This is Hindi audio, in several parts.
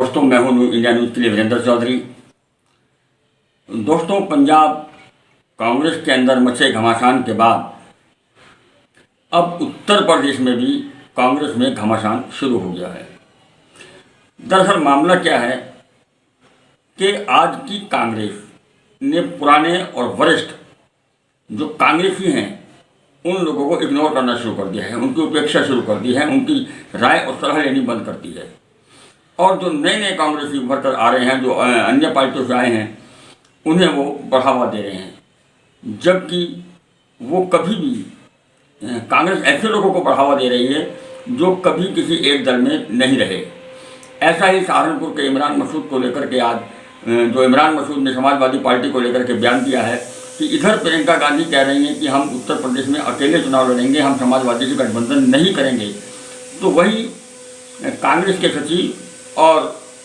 दोस्तों, मैं हूं इंडिया न्यूज़ के लिए वीरेंद्र चौधरी। दोस्तों, पंजाब कांग्रेस के अंदर मचे घमासान के बाद अब उत्तर प्रदेश में भी कांग्रेस में घमासान शुरू हो गया है। दरअसल मामला क्या है कि आज की कांग्रेस ने पुराने और वरिष्ठ जो कांग्रेसी हैं उन लोगों को इग्नोर करना शुरू कर दिया है, उनकी उपेक्षा शुरू कर दी है, उनकी राय और सलाह लेनी बंद कर दी है। और जो नए नए कांग्रेसी उभर कर आ रहे हैं, जो अन्य पार्टियों से आए हैं, उन्हें वो बढ़ावा दे रहे हैं, जबकि वो कभी भी कांग्रेस ऐसे लोगों को बढ़ावा दे रही है जो कभी किसी एक दल में नहीं रहे। ऐसा ही सहारनपुर के इमरान मसूद को लेकर के आज जो इमरान मसूद ने समाजवादी पार्टी को लेकर के बयान दिया है कि इधर प्रियंका गांधी कह रही हैं कि हम उत्तर प्रदेश में अकेले चुनाव लड़ेंगे, हम समाजवादी से गठबंधन नहीं करेंगे, तो वही कांग्रेस के सचिव और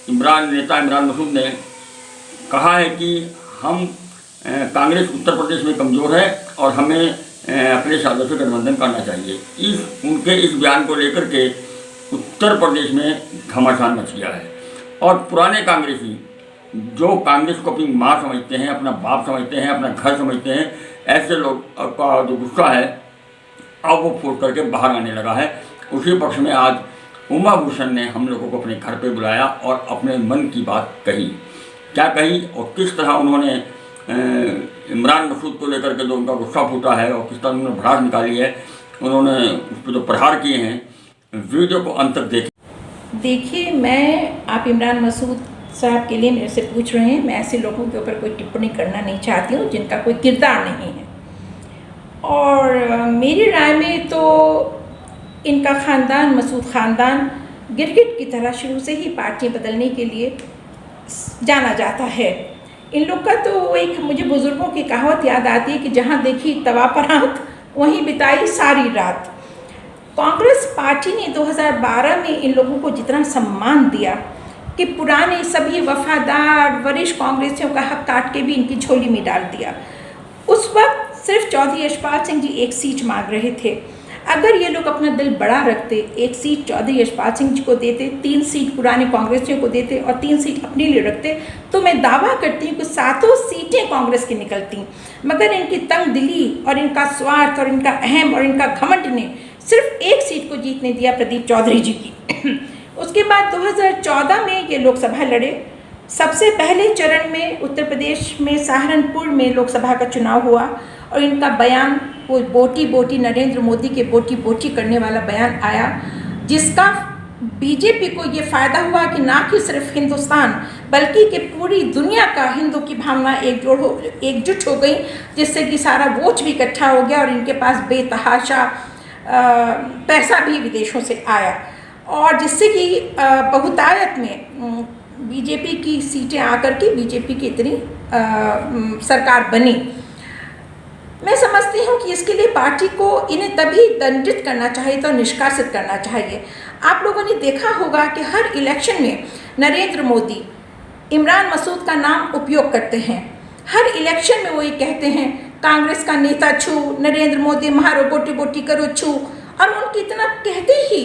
नेता इमरान मसूद ने कहा है कि हम कांग्रेस उत्तर प्रदेश में कमज़ोर है और हमें अपने साथों से गठबंधन करना चाहिए। उनके इस बयान को लेकर के उत्तर प्रदेश में घमासान मच गया है। और पुराने कांग्रेसी जो कांग्रेस को अपनी माँ समझते हैं, अपना बाप समझते हैं, अपना घर समझते हैं, ऐसे लोग का जो गुस्सा है अब वो फूट करके बाहर आने लगा है। उसी पक्ष में आज उमा भूषण ने हम लोगों को अपने घर पे बुलाया और अपने मन की बात कही। क्या कही और किस तरह उन्होंने इमरान मसूद को लेकर के जो उनका गुस्सा फूटा है और किस तरह उन्होंने भड़ास निकाली है, उन्होंने उस पर जो प्रहार किए हैं, वीडियो को अंत तक देखिए। आप इमरान मसूद साहब के लिए मेरे से पूछ रहे हैं। मैं ऐसे लोगों के ऊपर कोई टिप्पणी करना नहीं चाहती हूँ जिनका कोई किरदार नहीं है। और मेरी राय में तो इनका ख़ानदान, मसूद ख़ानदान, गिरगिट की तरह शुरू से ही पार्टी बदलने के लिए जाना जाता है। इन लोग का तो एक मुझे बुज़ुर्गों की कहावत याद आती है कि जहाँ देखी तवा परात वहीं बिताई सारी रात। कांग्रेस पार्टी ने 2012 में इन लोगों को जितना सम्मान दिया कि पुराने सभी वफादार वरिष्ठ कांग्रेसियों का हक काट के भी इनकी झोली में डाल दिया। उस वक्त सिर्फ चौधरी यशपाल सिंह जी एक सीट मांग रहे थे। अगर ये लोग अपना दिल बड़ा रखते, एक सीट चौधरी यशपाल सिंह जी को देते, 3 सीट पुराने कांग्रेसियों को देते और 3 सीट अपने लिए रखते, तो मैं दावा करती हूँ कि 7 सीटें कांग्रेस की निकलती। मगर इनकी तंग दिली और इनका स्वार्थ और इनका अहम और इनका घमंड ने सिर्फ 1 सीट को जीतने दिया, प्रदीप चौधरी जी की। उसके बाद 2014 में ये लोकसभा लड़े। सबसे पहले चरण में उत्तर प्रदेश में सहारनपुर में लोकसभा का चुनाव हुआ और इनका बयान वो बोटी बोटी, नरेंद्र मोदी के बोटी बोटी करने वाला बयान आया, जिसका बीजेपी को ये फ़ायदा हुआ कि ना कि सिर्फ हिंदुस्तान बल्कि कि पूरी दुनिया का हिंदू की भावना एकजुट हो गई, जिससे कि सारा वोट भी इकट्ठा हो गया और इनके पास बेतहाशा पैसा भी विदेशों से आया और जिससे कि बहुतायत में बीजेपी की सीटें आकर के बीजेपी की इतनी सरकार बनी। मैं समझती हूँ कि इसके लिए पार्टी को इन्हें तभी दंडित करना चाहिए तो निष्कासित करना चाहिए। आप लोगों ने देखा होगा कि हर इलेक्शन में नरेंद्र मोदी इमरान मसूद का नाम उपयोग करते हैं। हर इलेक्शन में वो ये कहते हैं कांग्रेस का नेता छू, नरेंद्र मोदी मारो बोटी बोटी करो छू, और उनकी इतना कहते ही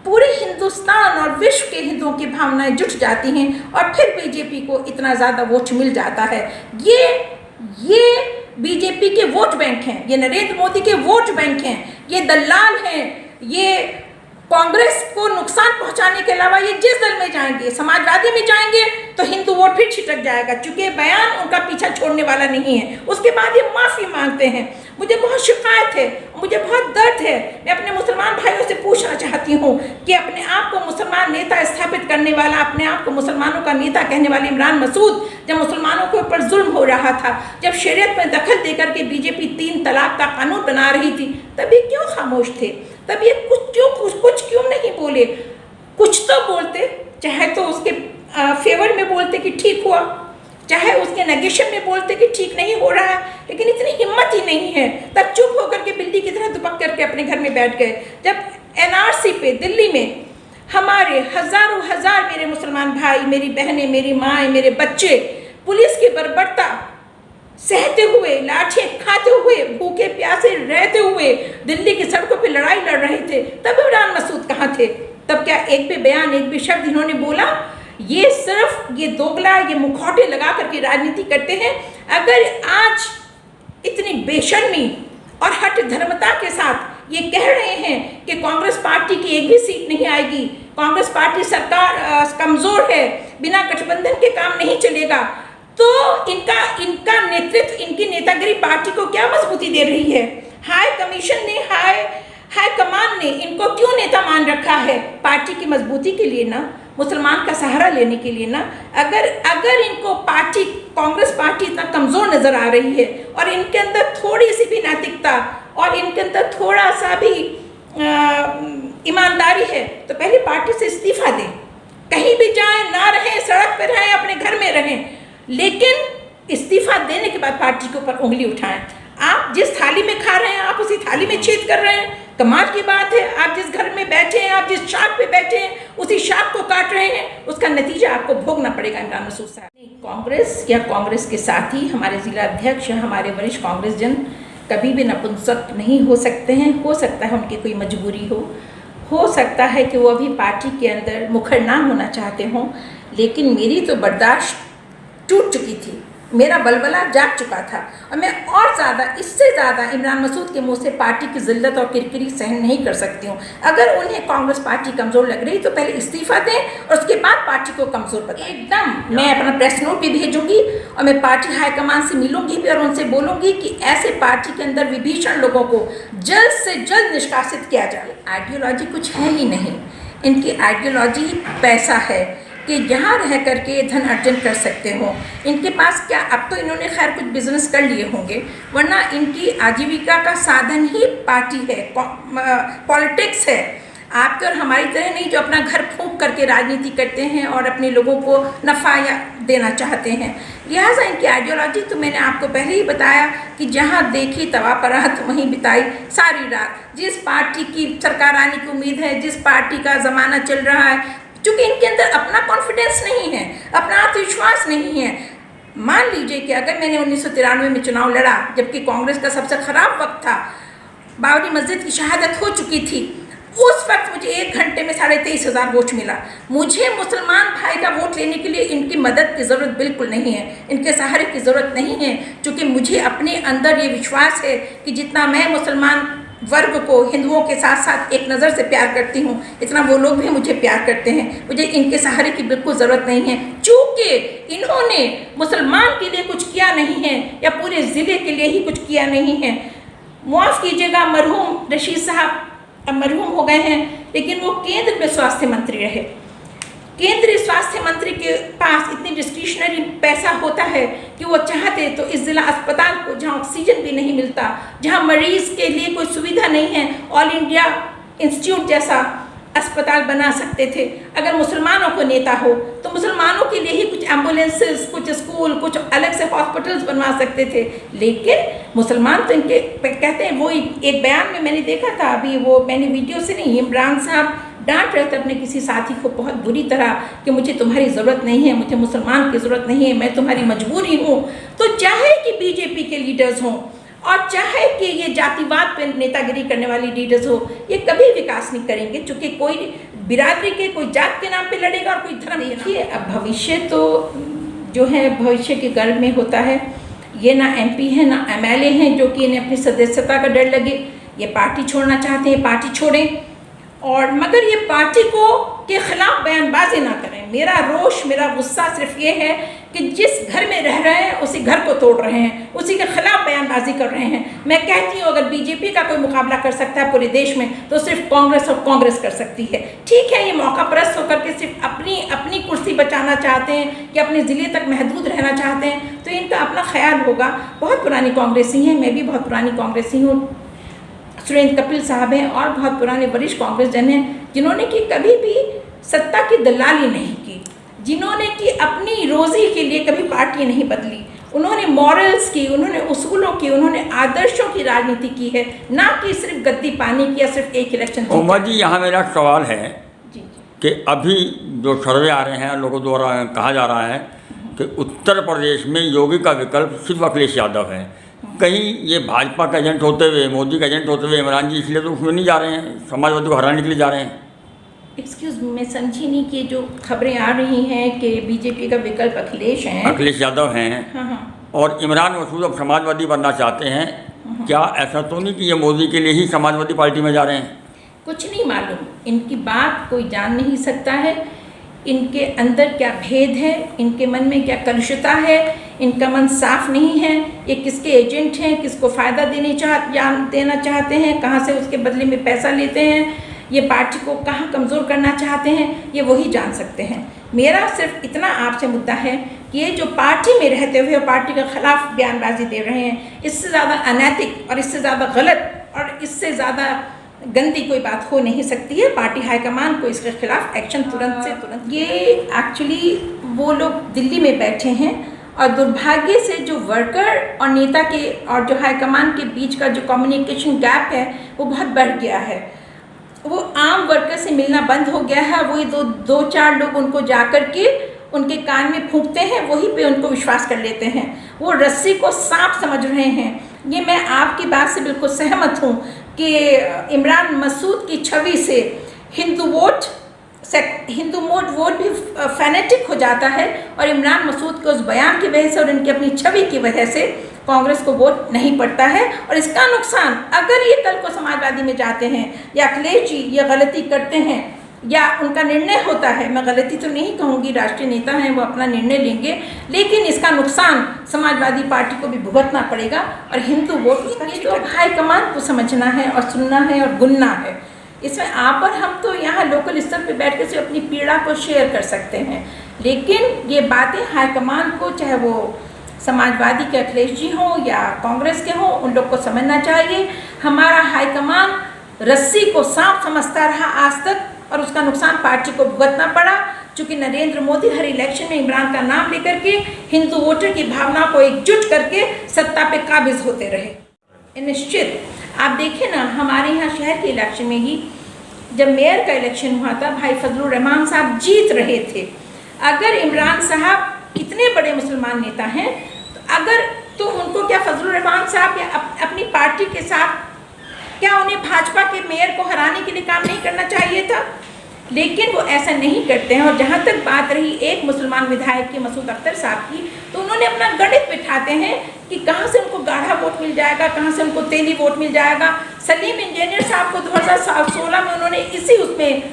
पूरे हिंदुस्तान और विश्व के हिंदुओं की भावनाएं जुट जाती हैं और फिर बीजेपी को इतना ज़्यादा वोट मिल जाता है। ये बीजेपी के वोट बैंक हैं, ये नरेंद्र मोदी के वोट बैंक हैं, ये दलाल हैं, ये कांग्रेस को नुकसान पहुंचाने के अलावा ये जिस दल में जाएंगे, समाजवादी में जाएंगे तो हिंदू वोट फिर छिटक जाएगा, क्योंकि बयान उनका पीछा छोड़ने वाला नहीं है। उसके बाद ये माफ़ी मांगते हैं। मुझे बहुत शिकायत है, मुझे बहुत दर्द है। मैं अपने मुसलमान भाइयों से पूछना चाहती हूँ कि अपने आप को मुसलमान नेता स्थापित करने वाला, अपने आप को मुसलमानों का नेता कहने वाले इमरान मसूद जब मुसलमानों के ऊपर जुल्म हो रहा था, जब शरीयत में दखल देकर के बीजेपी 3 तलाक का कानून बना रही थी, तभी क्यों खामोश थे? तब ये कुछ क्यों नहीं बोले? कुछ तो बोलते, चाहे तो उसके फेवर में बोलते कि ठीक हुआ, चाहे उसके नेगेशन में बोलते कि ठीक नहीं हो रहा, लेकिन इतनी हिम्मत ही नहीं है। तब चुप होकर के बिल्ली की तरह दुबक करके अपने घर में बैठ गए। जब एनआरसी पे दिल्ली में हमारे हजारों हजार मेरे मुसलमान भाई, मेरी बहनें, मेरी माएँ, मेरे बच्चे पुलिस की बर्बरता सहते हुए, लाठियाँ खाते हुए, भूखे प्यासे रहते हुए दिल्ली की सड़कों पे लड़ाई लड़ रहे थे, तब इमरान मसूद कहाँ थे? तब क्या एक भी बयान, एक भी शब्द इन्होंने बोला? ये सिर्फ ये दोगला, ये मुखौटे लगा करके राजनीति करते हैं। अगर आज इतनी बेशर्मी और हठ धर्मता के साथ ये कह रहे हैं कि कांग्रेस पार्टी की एक भी सीट नहीं आएगी, कांग्रेस पार्टी सरकार कमजोर है, बिना गठबंधन के काम नहीं चलेगा, तो इनका नेतृत्व, इनकी नेतागिरी पार्टी को क्या मजबूती दे रही है? हाई कमीशन ने, हाई कमान ने इनको क्यों नेता मान रखा है? पार्टी की मजबूती के लिए ना, मुसलमान का सहारा लेने के लिए ना। अगर इनको पार्टी, कांग्रेस पार्टी इतना कमज़ोर नज़र आ रही है और इनके अंदर थोड़ी सी भी नैतिकता और इनके अंदर थोड़ा सा भी ईमानदारी है, तो पहले पार्टी से इस्तीफा दें। कहीं भी जाएं, ना रहें, सड़क पर रहें, अपने घर में रहें, लेकिन इस्तीफा देने के बाद पार्टी के ऊपर उंगली उठाएं। आप जिस थाली में खा रहे हैं, आप उसी थाली में छेद कर रहे हैं। कमाल की बात है, आप जिस घर में बैठे हैं, आप जिस शाख पे बैठे हैं, उसी शाख को काट रहे हैं। उसका नतीजा आपको भोगना पड़ेगा इमरान मसूद साहब। कांग्रेस या कांग्रेस के साथी, हमारे जिला अध्यक्ष या हमारे वरिष्ठ कांग्रेस जन कभी भी नपुंसक नहीं हो सकते हैं। हो सकता है उनकी कोई मजबूरी हो सकता है कि वो अभी पार्टी के अंदर मुखर ना होना चाहते हों, लेकिन मेरी तो बर्दाश्त टूट चुकी थी, मेरा बलबला जाग चुका था और मैं और ज़्यादा, इससे ज़्यादा इमरान मसूद के मुंह से पार्टी की जिल्लत और किरकिरी सहन नहीं कर सकती हूँ। अगर उन्हें कांग्रेस पार्टी कमज़ोर लग रही तो पहले इस्तीफा दें और उसके बाद पार्टी को कमज़ोर बताएं। एकदम मैं अपना प्रेस नोट भी भेजूंगी और मैं पार्टी हाईकमान से मिलूंगी भी और उनसे बोलूँगी कि ऐसे पार्टी के अंदर विभीषण लोगों को जल्द से जल्द निष्कासित किया जाए। आइडियोलॉजी कुछ है ही नहीं, इनकी आइडियोलॉजी पैसा है कि जहाँ रह करके धन अर्जन कर सकते हो। इनके पास क्या, अब तो इन्होंने खैर कुछ बिजनेस कर लिए होंगे, वरना इनकी आजीविका का साधन ही पार्टी है, पॉलिटिक्स है। आपके और हमारी तरह नहीं जो अपना घर फूंक करके राजनीति करते हैं और अपने लोगों को नफ़ा या देना चाहते हैं। लिहाजा इनकी आइडियोलॉजी तो मैंने आपको पहले ही बताया कि जहाँ देखी तवा परात वहीं बिताई सारी रात। जिस पार्टी की सरकार आने की उम्मीद है, जिस पार्टी का ज़माना चल रहा है, क्योंकि इनके अंदर अपना कॉन्फिडेंस नहीं है, अपना आत्मविश्वास नहीं है। मान लीजिए कि अगर मैंने 1993 में चुनाव लड़ा, जबकि कांग्रेस का सबसे ख़राब वक्त था, बाबरी मस्जिद की शहादत हो चुकी थी, उस वक्त मुझे 1 घंटे में 23,500 वोट मिला। मुझे मुसलमान भाई का वोट लेने के लिए इनकी मदद की ज़रूरत बिल्कुल नहीं है, इनके सहारे की ज़रूरत नहीं है, क्योंकि मुझे अपने अंदर ये विश्वास है कि जितना मैं मुसलमान वर्ग को, हिंदुओं के साथ साथ एक नज़र से प्यार करती हूँ, इतना वो लोग भी मुझे प्यार करते हैं। मुझे इनके सहारे की बिल्कुल ज़रूरत नहीं है। चूँकि इन्होंने मुसलमान के लिए कुछ किया नहीं है या पूरे ज़िले के लिए ही कुछ किया नहीं है। माफ़ कीजिएगा, मरहूम रशीद साहब अब मरहूम हो गए हैं, लेकिन वो केंद्र में स्वास्थ्य मंत्री रहे। केंद्रीय स्वास्थ्य मंत्री के पास इतनी डिस्क्रिशनरी पैसा होता है कि वो चाहते तो इस ज़िला अस्पताल को, जहाँ ऑक्सीजन भी नहीं मिलता, जहाँ मरीज़ के लिए कोई सुविधा नहीं है, ऑल इंडिया इंस्टीट्यूट जैसा अस्पताल बना सकते थे। अगर मुसलमानों को नेता हो तो मुसलमानों के लिए ही कुछ एम्बुलेंसेस, कुछ स्कूल, कुछ अलग से हॉस्पिटल्स बनवा सकते थे। लेकिन मुसलमान तो इनके कहते हैं, वो एक बयान में मैंने देखा था अभी, वो मैंने वीडियो से नहीं, इमरान साहब डांट रहे थे अपने किसी साथी को बहुत बुरी तरह कि मुझे तुम्हारी ज़रूरत नहीं है, मुझे मुसलमान की ज़रूरत नहीं है, मैं तुम्हारी मजबूरी हूँ। तो चाहे कि बीजेपी के लीडर्स हों और चाहे कि ये जातिवाद पे नेतागिरी करने वाली लीडर्स हो, ये कभी विकास नहीं करेंगे, क्योंकि कोई बिरादरी के, कोई जात के नाम पे लड़ेगा और कोई धर्म। देखिए, अब भविष्य तो जो है भविष्य के गर्भ में होता है। ये ना MP है ना MLA हैं जो कि इन्हें अपनी सदस्यता का डर लगे। ये पार्टी छोड़ना चाहते हैं, पार्टी छोड़ें, और मगर ये पार्टी को के खिलाफ बयानबाजी ना करें। मेरा रोष, मेरा गुस्सा सिर्फ ये है कि जिस घर में रह रहे हैं उसी घर को तोड़ रहे हैं, उसी के खिलाफ बयानबाजी कर रहे हैं। मैं कहती हूँ अगर बीजेपी का कोई मुकाबला कर सकता है पूरे देश में तो सिर्फ कांग्रेस और कांग्रेस कर सकती है। ठीक है, ये मौका परस्त होकर के सिर्फ अपनी कुर्सी बचाना चाहते हैं या अपने ज़िले तक महदूद रहना चाहते हैं, तो इनका अपना ख्याल होगा। बहुत पुरानी कांग्रेसी हैं, मैं भी बहुत पुरानी कांग्रेसी हूँ, सुरेंद्र कपिल साहब हैं और बहुत पुराने वरिष्ठ कांग्रेस जन हैं, जिन्होंने कि कभी भी सत्ता की दलाली नहीं की, जिन्होंने कि अपनी रोज़ी के लिए कभी पार्टी नहीं बदली। उन्होंने मॉरल्स की, उन्होंने उसूलों की, उन्होंने आदर्शों की राजनीति की है, ना कि सिर्फ गद्दी पानी की या सिर्फ एक इलेक्शन। उमा जी, यहाँ मेरा सवाल है कि अभी जो सर्वे आ रहे हैं, लोगों द्वारा कहा जा रहा है कि उत्तर प्रदेश में योगी का विकल्प सिर्फ अखिलेश यादव है। कहीं ये भाजपा का एजेंट होते हुए, मोदी का एजेंट होते हुए इमरान जी इसलिए तो उसमें नहीं जा रहे हैं, समाजवादी को हराने के लिए जा रहे हैं? एक्सक्यूज मी, मैं समझी नहीं कि जो खबरें आ रही हैं कि बीजेपी का विकल्प अखिलेश हैं। अखिलेश यादव हैं हाँ हाँ। और इमरान मसूद अब समाजवादी बनना चाहते हैं। क्या ऐसा तो नहीं कि ये मोदी के लिए ही समाजवादी पार्टी में जा रहे हैं? कुछ नहीं मालूम, इनकी बात कोई जान नहीं सकता है। इनके अंदर क्या भेद है, इनके मन में क्या कलुषता है, इनका मन साफ नहीं है। ये किसके एजेंट हैं, किसको फ़ायदा देना चाहते हैं, कहाँ से उसके बदले में पैसा लेते हैं, ये पार्टी को कहाँ कमज़ोर करना चाहते हैं, ये वही जान सकते हैं। मेरा सिर्फ इतना आपसे मुद्दा है कि ये जो पार्टी में रहते हुए पार्टी के खिलाफ बयानबाजी दे रहे हैं, इससे ज़्यादा अनैतिक और इससे ज़्यादा गलत और इससे ज़्यादा गंदी कोई बात हो नहीं सकती है। पार्टी हाईकमान को इसके खिलाफ एक्शन तुरंत से तुरंत। ये एक्चुअली वो लोग दिल्ली में बैठे हैं और दुर्भाग्य से जो वर्कर और नेता के और जो हाईकमान के बीच का जो कम्युनिकेशन गैप है वो बहुत बढ़ गया है। वो आम वर्कर से मिलना बंद हो गया है। वही दो चार लोग उनको जाकर के उनके कान में फूंकते हैं, वहीं पे उनको विश्वास कर लेते हैं। वो रस्सी को सांप समझ रहे हैं। ये मैं आपकी बात से बिल्कुल सहमत हूँ कि इमरान मसूद की छवि से हिंदू वोट भी फैनेटिक हो जाता है और इमरान मसूद के उस बयान की वजह से और इनकी अपनी छवि की वजह से कांग्रेस को वोट नहीं पड़ता है। और इसका नुकसान अगर ये कल को समाजवादी में जाते हैं या अखिलेश जी ये गलती करते हैं या उनका निर्णय होता है, मैं गलती तो नहीं कहूँगी, राष्ट्रीय नेता हैं वो अपना निर्णय लेंगे, लेकिन इसका नुकसान समाजवादी पार्टी को भी भुगतना पड़ेगा और हिंदू वोट ये तो हाईकमान को समझना है और सुनना है और गुनना है। इसमें आप और हम तो यहाँ लोकल स्तर पे बैठ कर सिर्फ अपनी पीड़ा को शेयर कर सकते हैं, लेकिन ये बातें हाईकमान को, चाहे वो समाजवादी के अखिलेश जी हों या कांग्रेस के हों, उन लोग को समझना चाहिए। हमारा हाईकमान रस्सी को सांप समझता रहा आज तक और उसका नुकसान पार्टी को भुगतना पड़ा, चूँकि नरेंद्र मोदी हर इलेक्शन में इमरान का नाम लेकर के हिंदू वोटर की भावना को एकजुट करके सत्ता पे काबिज होते रहे। निश्चित आप देखिए ना, हमारे यहाँ शहर के इलेक्शन में ही जब मेयर का इलेक्शन हुआ था, भाई फजलुर रहमान साहब जीत रहे थे। अगर इमरान साहब इतने बड़े मुसलमान नेता हैं तो उनको क्या फजलुर रहमान साहब या अपनी पार्टी के साथ क्या उन्हें भाजपा के मेयर को हराने के लिए काम नहीं करना चाहिए था? लेकिन वो ऐसा नहीं करते हैं। और जहाँ तक बात रही एक मुसलमान विधायक की, मसूद अख्तर साहब की, तो उन्होंने अपना गणित बिठाते हैं कि कहाँ से उनको गाढ़ा वोट मिल जाएगा, कहाँ से उनको तेली वोट मिल जाएगा। सलीम इंजीनियर साहब को 2016 में उन्होंने इसी उसमें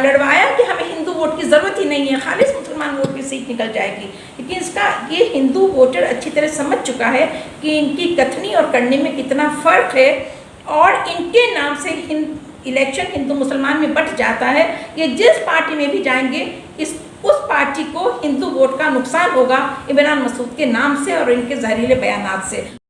लड़वाया कि हमें हिंदू वोट की ज़रूरत ही नहीं है, खालिस मुसलमान वोट की सीट निकल जाएगी। लेकिन ये हिंदू वोटर अच्छी तरह समझ चुका है कि इनकी कथनी और करने में कितना फ़र्क है और इनके नाम से इलेक्शन हिंदू मुसलमान में बंट जाता है। ये जिस पार्टी में भी जाएंगे उस पार्टी को हिंदू वोट का नुकसान होगा इमरान मसूद के नाम से और इनके जहरीले बयानात से।